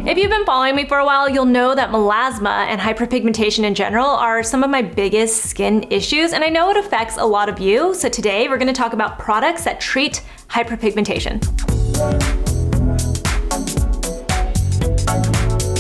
If you've been following me for a while, you'll know that melasma and hyperpigmentation in general are some of my biggest skin issues, and I know it affects a lot of you. So today we're going to talk about products that treat hyperpigmentation.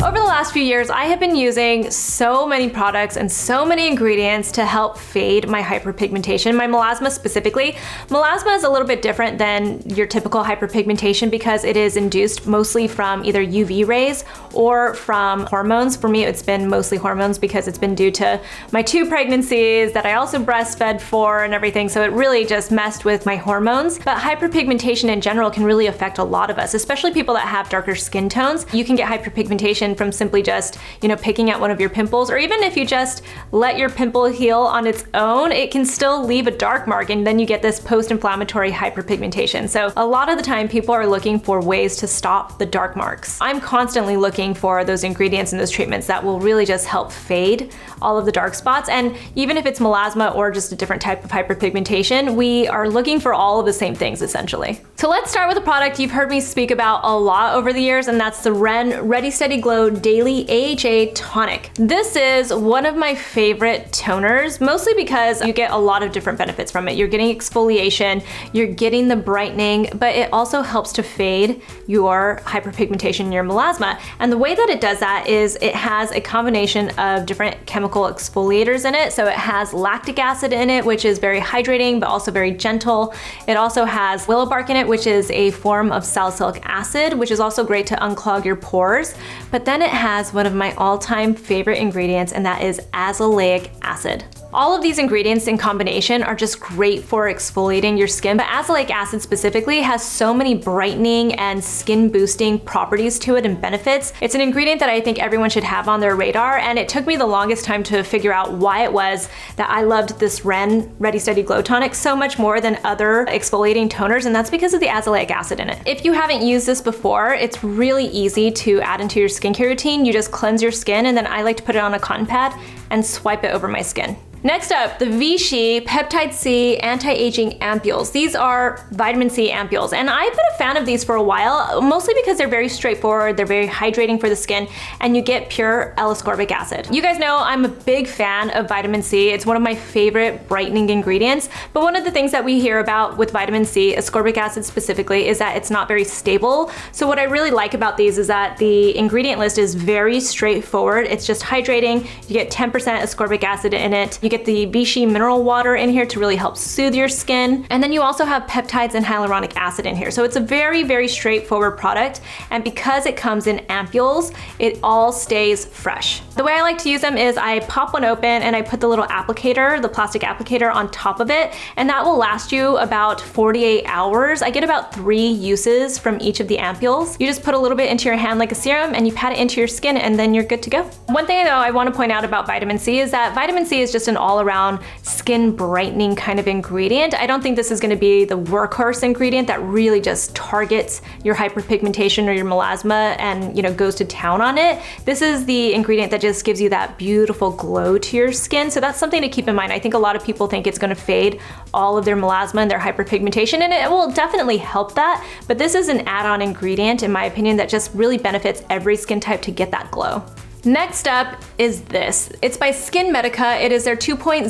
Over the last few years, I have been using so many products and so many ingredients to help fade my hyperpigmentation, my melasma specifically. Melasma is a little bit different than your typical hyperpigmentation because it is induced mostly from either UV rays or from hormones. For me, it's been mostly hormones because it's been due to my 2 pregnancies that I also breastfed for and everything, so it really just messed with my hormones. But hyperpigmentation in general can really affect a lot of us, especially people that have darker skin tones. You can get hyperpigmentation from simply just, picking at one of your pimples, or even if you just let your pimple heal on its own, it can still leave a dark mark, and then you get this post-inflammatory hyperpigmentation. So a lot of the time people are looking for ways to stop the dark marks. I'm constantly looking for those ingredients and those treatments that will really just help fade all of the dark spots. And even if it's melasma or just a different type of hyperpigmentation, we are looking for all of the same things essentially. So let's start with a product you've heard me speak about a lot over the years, and that's the Ren Ready Steady Glow Daily AHA Tonic. This is one of my favorite toners, mostly because you get a lot of different benefits from it. You're getting exfoliation, you're getting the brightening, but it also helps to fade your hyperpigmentation, your melasma. And the way that it does that is it has a combination of different chemical exfoliators in it. So it has lactic acid in it, which is very hydrating, but also very gentle. It also has willow bark in it, which is a form of salicylic acid, which is also great to unclog your pores. But then it has one of my all-time favorite ingredients, and that is azelaic acid. All of these ingredients in combination are just great for exfoliating your skin, but azelaic acid specifically has so many brightening and skin boosting properties to it and benefits. It's an ingredient that I think everyone should have on their radar, and it took me the longest time to figure out why it was that I loved this Ren Ready Steady Glow Tonic so much more than other exfoliating toners, and that's because of the azelaic acid in it. If you haven't used this before, it's really easy to add into your skincare routine. You just cleanse your skin, and then I like to put it on a cotton pad and swipe it over my skin. Next up, the Vichy Peptide-C Anti-Aging Ampoules. These are vitamin C ampoules, and I've been a fan of these for a while, mostly because they're very straightforward, they're very hydrating for the skin, and you get pure L-ascorbic acid. You guys know I'm a big fan of vitamin C. It's one of my favorite brightening ingredients, but one of the things that we hear about with vitamin C, ascorbic acid specifically, is that it's not very stable. So what I really like about these is that the ingredient list is very straightforward. It's just hydrating, you get 10% ascorbic acid in it, you get the Vichy mineral water in here to really help soothe your skin. And then you also have peptides and hyaluronic acid in here. So it's a very, very straightforward product. And because it comes in ampoules, it all stays fresh. The way I like to use them is I pop one open and I put the little applicator, the plastic applicator on top of it, and that will last you about 48 hours. I get about 3 uses from each of the ampoules. You just put a little bit into your hand like a serum and you pat it into your skin and then you're good to go. One thing though I want to point out about vitamin C is that vitamin C is just an all-around skin brightening kind of ingredient. I don't think this is going to be the workhorse ingredient that really just targets your hyperpigmentation or your melasma and goes to town on it. This is the ingredient that just gives you that beautiful glow to your skin. So that's something to keep in mind. I think a lot of people think it's going to fade all of their melasma and their hyperpigmentation, and it will definitely help that, but this is an add-on ingredient in my opinion that just really benefits every skin type to get that glow. Next up is this. It's by SkinMedica. It is their 2.0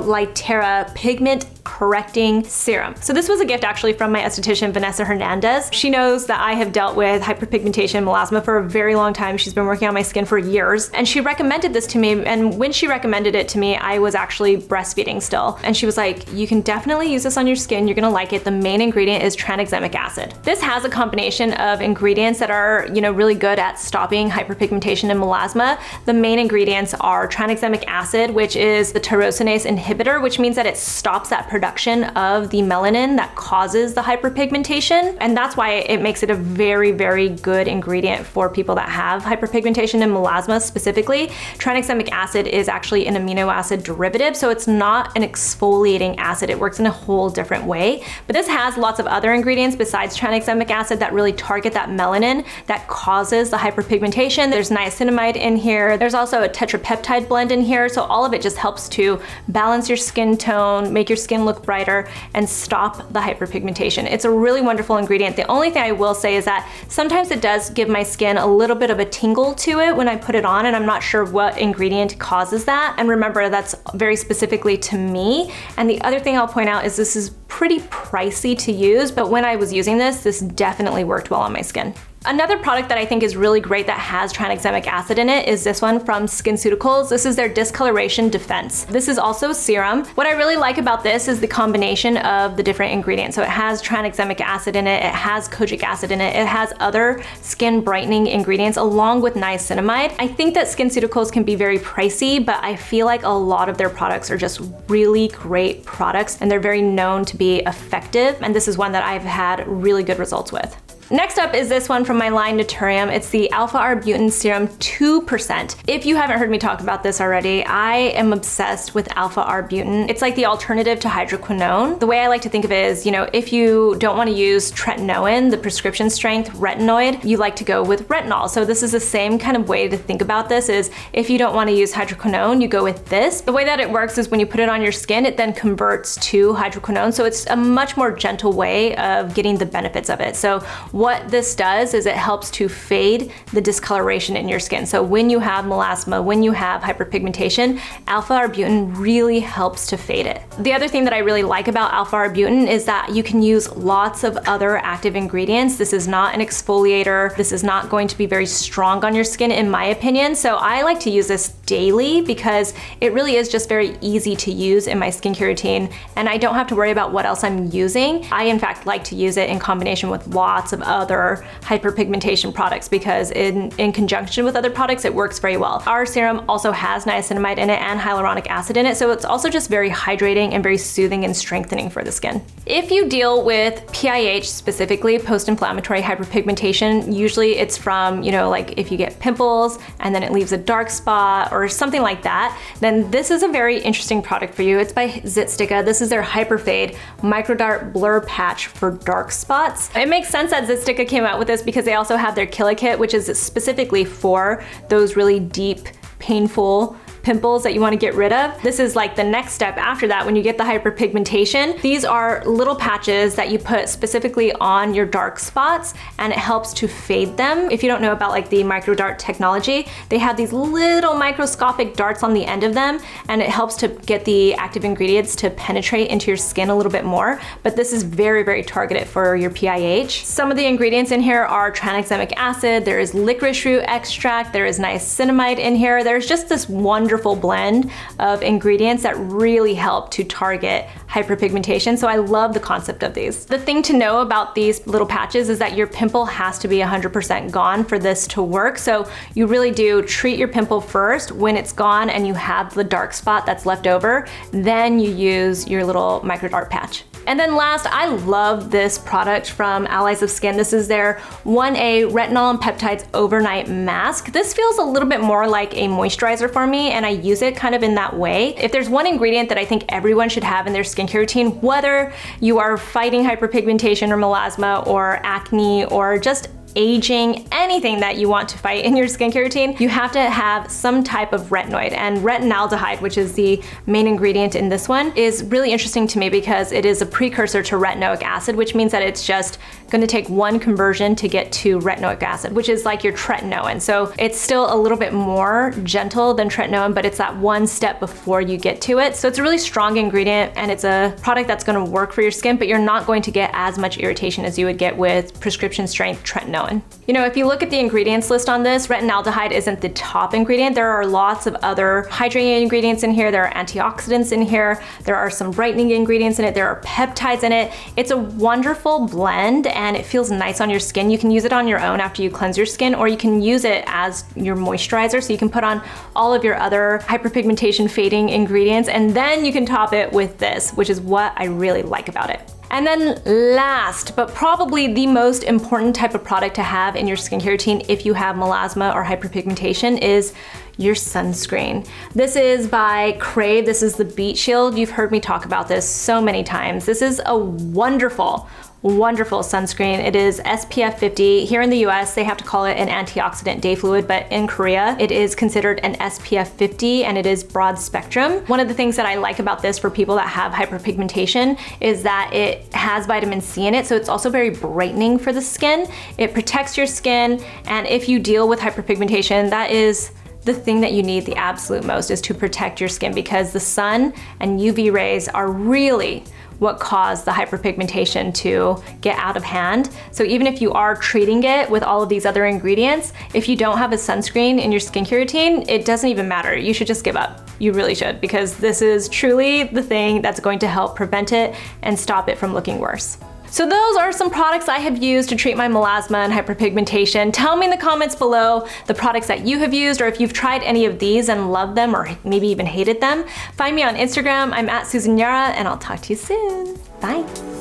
Lytera Pigment Correcting Serum. So this was a gift actually from my esthetician, Vanessa Hernandez. She knows that I have dealt with hyperpigmentation melasma for a very long time. She's been working on my skin for years, and she recommended this to me. And when she recommended it to me, I was actually breastfeeding still. And she was like, you can definitely use this on your skin. You're gonna like it. The main ingredient is tranexamic acid. This has a combination of ingredients that are, really good at stopping hyperpigmentation and melasma. The main ingredients are tranexamic acid, which is the tyrosinase inhibitor, which means that it stops that production of the melanin that causes the hyperpigmentation. And that's why it makes it a very, very good ingredient for people that have hyperpigmentation and melasma specifically. Tranexamic acid is actually an amino acid derivative, so it's not an exfoliating acid. It works in a whole different way. But this has lots of other ingredients besides tranexamic acid that really target that melanin that causes the hyperpigmentation. There's niacinamide in here. There's also a tetrapeptide blend in here. So all of it just helps to balance your skin tone, make your skin look brighter and stop the hyperpigmentation. It's a really wonderful ingredient. The only thing I will say is that sometimes it does give my skin a little bit of a tingle to it when I put it on, and I'm not sure what ingredient causes that. And remember, that's very specifically to me. And the other thing I'll point out is this is pretty pricey to use, but when I was using this definitely worked well on my skin. Another product that I think is really great that has tranexamic acid in it is this one from SkinCeuticals. This is their Discoloration Defense. This is also serum. What I really like about this is the combination of the different ingredients. So it has tranexamic acid in it, it has kojic acid in it, it has other skin brightening ingredients along with niacinamide. I think that SkinCeuticals can be very pricey, but I feel like a lot of their products are just really great products and they're very known to be effective. And this is one that I've had really good results with. Next up is this one from my line NATURIUM. It's the Alpha Arbutin Serum 2%. If you haven't heard me talk about this already, I am obsessed with Alpha Arbutin. It's like the alternative to hydroquinone. The way I like to think of it is, if you don't want to use tretinoin, the prescription strength retinoid, you like to go with retinol. So this is the same kind of way to think about this is if you don't want to use hydroquinone, you go with this. The way that it works is when you put it on your skin, it then converts to hydroquinone. So it's a much more gentle way of getting the benefits of it. So what this does is it helps to fade the discoloration in your skin. So when you have melasma, when you have hyperpigmentation, Alpha Arbutin really helps to fade it. The other thing that I really like about Alpha Arbutin is that you can use lots of other active ingredients. This is not an exfoliator. This is not going to be very strong on your skin in my opinion. So I like to use this daily because it really is just very easy to use in my skincare routine and I don't have to worry about what else I'm using. I in fact like to use it in combination with lots of other hyperpigmentation products because in conjunction with other products it works very well. Our serum also has niacinamide in it and hyaluronic acid in it, so it's also just very hydrating and very soothing and strengthening for the skin. If you deal with PIH, specifically post-inflammatory hyperpigmentation, usually it's from, like if you get pimples and then it leaves a dark spot or something like that, then this is a very interesting product for you. It's by ZitSticka. This is their Hyperfade Microdart Blur Patch for dark spots. It makes sense that ZitSticka came out with this because they also have their Killa Kit, which is specifically for those really deep, painful pimples that you want to get rid of. This is like the next step after that when you get the hyperpigmentation. These are little patches that you put specifically on your dark spots and it helps to fade them. If you don't know about like the microdart technology, they have these little microscopic darts on the end of them and it helps to get the active ingredients to penetrate into your skin a little bit more, but this is very, very targeted for your PIH. Some of the ingredients in here are tranexamic acid, there is licorice root extract, there is niacinamide in here. There's just this wonderful blend of ingredients that really help to target hyperpigmentation. So I love the concept of these. The thing to know about these little patches is that your pimple has to be 100% gone for this to work. So you really do treat your pimple first. When it's gone and you have the dark spot that's left over, then you use your little microdart patch. And then last, I love this product from Allies of Skin. This is their 1A Retinol and Peptides Overnight Mask. This feels a little bit more like a moisturizer for me, and I use it kind of in that way. If there's one ingredient that I think everyone should have in their skincare routine, whether you are fighting hyperpigmentation or melasma or acne or just aging, anything that you want to fight in your skincare routine, you have to have some type of retinoid. And retinaldehyde, which is the main ingredient in this one, is really interesting to me because it is a precursor to retinoic acid, which means that it's just going to take one conversion to get to retinoic acid, which is like your tretinoin. So it's still a little bit more gentle than tretinoin, but it's that one step before you get to it. So it's a really strong ingredient and it's a product that's going to work for your skin, but you're not going to get as much irritation as you would get with prescription strength tretinoin. If you look at the ingredients list on this, retinaldehyde isn't the top ingredient. There are lots of other hydrating ingredients in here. There are antioxidants in here. There are some brightening ingredients in it. There are peptides in it. It's a wonderful blend and it feels nice on your skin. You can use it on your own after you cleanse your skin, or you can use it as your moisturizer. So you can put on all of your other hyperpigmentation fading ingredients and then you can top it with this, which is what I really like about it. And then last, but probably the most important type of product to have in your skincare routine if you have melasma or hyperpigmentation is your sunscreen. This is by Krave. This is the Beet Shield. You've heard me talk about this so many times. This is a wonderful wonderful sunscreen. It is SPF 50. Here in the US, they have to call it an antioxidant day fluid, but in Korea, it is considered an SPF 50 and it is broad spectrum. One of the things that I like about this for people that have hyperpigmentation is that it has vitamin C in it, so it's also very brightening for the skin. It protects your skin, and if you deal with hyperpigmentation, that is the thing that you need the absolute most, is to protect your skin, because the sun and UV rays are really what caused the hyperpigmentation to get out of hand. So even if you are treating it with all of these other ingredients, if you don't have a sunscreen in your skincare routine, it doesn't even matter. You should just give up. You really should, because this is truly the thing that's going to help prevent it and stop it from looking worse. So those are some products I have used to treat my melasma and hyperpigmentation. Tell me in the comments below the products that you have used, or if you've tried any of these and loved them, or maybe even hated them. Find me on Instagram, I'm at Susan Yara, and I'll talk to you soon. Bye.